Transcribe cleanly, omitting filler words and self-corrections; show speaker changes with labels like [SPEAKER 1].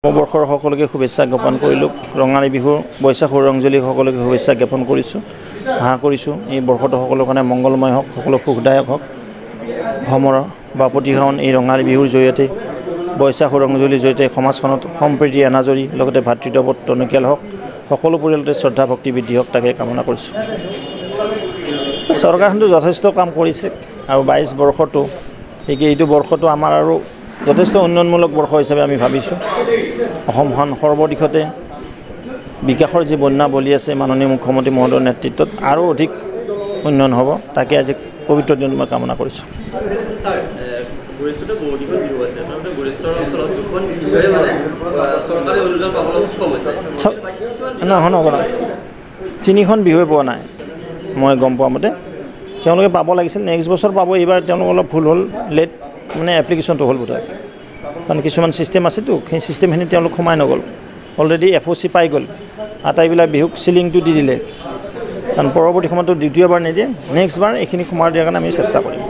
[SPEAKER 1] নৱবৰ্ষৰ সকলোকে শুভেচ্ছা জ্ঞাপন কৰিলোঁ। ৰঙালী বিহুৰ বৈশাখ ৰংজলী সকলোকে শুভেচ্ছা জ্ঞাপন কৰিছোঁ। আশা কৰিছোঁ এই বৰ্ষটো সকলোৰ কাৰণে মংগলময় হওক, সকলো সুখদায়ক হওক। সমৰ বা প্ৰতিখন এই ৰঙালী বিহুৰ জৰিয়তে বৈশাখ ৰংজলীৰ জৰিয়তে সমাজখনত সম্প্ৰীতি এনাজৰী লগতে ভাতৃত্ববোধ টনকিয়াল হওক। সকলো পৰিয়ালতে শ্ৰদ্ধা ভক্তি বৃদ্ধি হওক তাকে কামনা কৰিছোঁ। চৰকাৰখনে যথেষ্ট কাম কৰিছে আৰু 22 বৰ্ষটো এইটো বৰ্ষটো আমাৰ আৰু যথেষ্ট উন্নয়নমূলক বৰ্ষ হিচাপে আমি ভাবিছোঁ। অসমখন সৰ্বদিশতে বিকাশৰ যি বন্যা বলি আছে মাননীয় মুখ্যমন্ত্ৰী মহোদয়ৰ নেতৃত্বত আৰু অধিক উন্নয়ন হ'ব তাকে আজি পবিত্ৰ দিনত মই কামনা কৰিছোঁ। তিনিখন বিহুৱে পোৱা নাই মই গম পোৱা মতে। তেওঁলোকে পাব লাগিছিল, নেক্সট বছৰ পাব। এইবাৰ তেওঁলোক অলপ ভুল হ'ল, লেট মানে এপ্লিকেশ্যনটো হ'ল বোধহয়। কাৰণ কিছুমান ছিষ্টেম আছেতো, সেই ছিষ্টেমখিনি তেওঁলোক সোমাই নগ'ল। অলৰেডি FOC পাই গ'ল, আটাইবিলাক বিহুক চিলিংটো দি দিলে। কাৰণ পৰৱৰ্তী সময়তো দ্বিতীয়বাৰ নিদিয়ে, নেক্সট বাৰ এইখিনি সোমাই দিয়াৰ কাৰণে আমি চেষ্টা কৰিম।